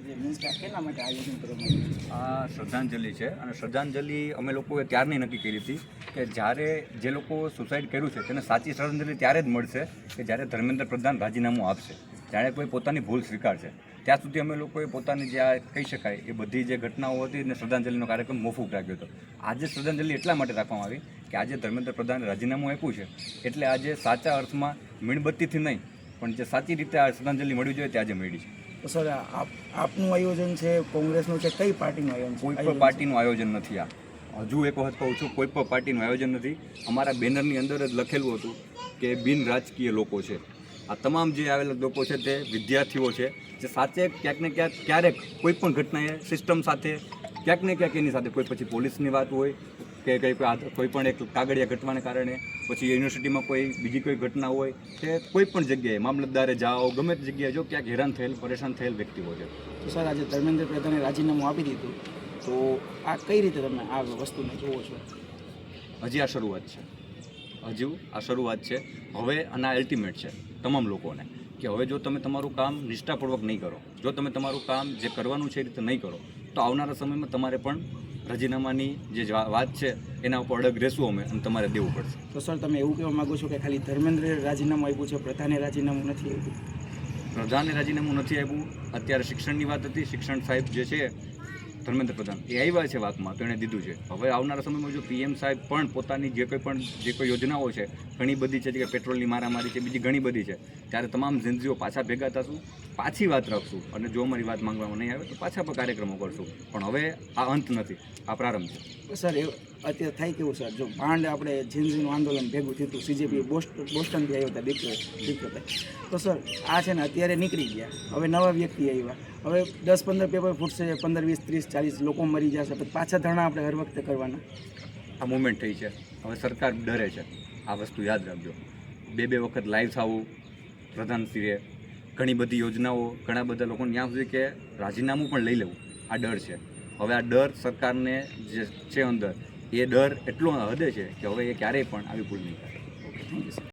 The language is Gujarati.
મીન્સ કે કેના માટે આયોજન કરવામાં આવ્યું છે? આ શ્રદ્ધાંજલિ છે અને શ્રદ્ધાંજલિ અમે લોકોએ ત્યારની નક્કી કરી હતી કે જ્યારે જે લોકો સુસાઇડ કર્યું છે તેને સાચી શ્રદ્ધાંજલિ ત્યારે જ મળશે કે જ્યારે ધર્મેન્દ્ર પ્રધાન રાજીનામું આપશે, જ્યારે કોઈ પોતાની ભૂલ સ્વીકારશે. ત્યાં સુધી અમે લોકોએ પોતાની જે આ કહી શકાય એ બધી જે ઘટનાઓ હતી એને શ્રદ્ધાંજલિનો કાર્યક્રમ મોકૂફ રાખ્યો હતો. આજે શ્રદ્ધાંજલિ એટલા માટે રાખવામાં આવી કે આજે ધર્મેન્દ્ર પ્રધાને રાજીનામું આપ્યું છે એટલે આજે સાચા અર્થમાં મીણબત્તીથી નહીં પણ જે સાચી રીતે આ શ્રદ્ધાંજલિ મળવી જોઈએ તે આજે મળી છે. તો સર આપનું આયોજન છે, કોંગ્રેસનું છે, કઈ પાર્ટીનું આયોજન છે? કોઈ પણ પાર્ટીનું આયોજન નથી. આ હજુ એક વખત કહું છું, કોઈ પણ પાર્ટીનું આયોજન નથી. અમારા બેનરની અંદર જ લખેલું હતું કે બિન રાજકીય લોકો છે. આ તમામ જે આવેલા લોકો છે તે વિદ્યાર્થીઓ છે જે સાચે ક્યાંક ને ક્યાંક ક્યારેક કોઈ પણ ઘટનાએ સિસ્ટમ સાથે ક્યાંક ને ક્યાંક એની સાથે કોઈ પછી પોલીસની વાત હોય કે કોઈ પણ એક કાગળિયા ઘટવાને કારણે પછી યુનિવર્સિટીમાં કોઈ બીજી કોઈ ઘટના હોય કે કોઈ પણ જગ્યાએ મામલતદારે જાઓ ગમે તે જગ્યાએ જો ક્યાંક હેરાન થયેલ પરેશાન થયેલ વ્યક્તિઓ છે. તો સર આજે ધર્મેન્દ્ર પ્રધાને રાજીનામું આપી દીધું તો આ કઈ રીતે તમે આ વસ્તુને જુઓ છો? હજી આ શરૂઆત છે, હજુ આ શરૂઆત છે. હવે આના અલ્ટિમેટ છે તમામ લોકોને કે હવે જો તમે તમારું કામ નિષ્ઠાપૂર્વક નહીં કરો, જો તમે તમારું કામ જે કરવાનું છે એ રીતે નહીં કરો તો આવનારા સમયમાં તમારે પણ રાજીનામાની જે વાત છે એના ઉપર અડગ રહેશું અમે અને તમારે દેવું પડશે. તો સર તમે એવું કહેવા માગો છો કે ખાલી ધર્મેન્દ્રે રાજીનામું આપ્યું છે, પ્રધાને રાજીનામું નથી આપ્યું? પ્રધાને રાજીનામું નથી આપ્યું. અત્યારે શિક્ષણની વાત હતી, શિક્ષણ સાહેબ જે છે ધર્મેન્દ્ર પ્રધાન એ આવ્યા છે વાતમાં તો એણે દીધું છે. હવે આવનારા સમયમાં જો પીએમ સાહેબ પણ પોતાની જે કોઈ યોજનાઓ છે ઘણી બધી છે કે પેટ્રોલની મારામારી છે, બીજી ઘણી બધી છે, ત્યારે તમામ જનજીઓ પાછા ભેગા થશું, પાછી વાત રાખશું અને જો અમારી વાત માંગવામાં નહીં આવે તો પાછા પણ કાર્યક્રમો કરશું. પણ હવે આ અંત નથી, આ પ્રારંભ છે. સર એ અત્યારે થાય કેવું સર, જો માંડ આપણે જીનજીનું આંદોલન ભેગું થયું હતું, સીજેપી બોસ્ટનથી આવ્યો હતા દીકરો, તો સર આ છે ને અત્યારે નીકળી ગયા, હવે નવા વ્યક્તિ આવ્યા, હવે 10-15 પેપર ફૂટશે, 15, 20, 30, 40 લોકો મરી જશે, પછી પાછા ધરણા આપણે હર વખતે કરવાના. આ મુવમેન્ટ થઈ છે, હવે સરકાર ડરે છે. આ વસ્તુ યાદ રાખજો. બે વખત લાઈવ થવું પ્રધાનશ્રીએ, ઘણી બધી યોજનાઓ, ઘણા બધા લોકોને ત્યાં સુધી કે રાજીનામું પણ લઈ લેવું, આ ડર છે. હવે આ ડર સરકારને જે છે અંદર એ ડર એટલો હદે છે કે હવે એ ક્યારેય પણ આવી ભૂલ નહીં કરે. Thank you sir.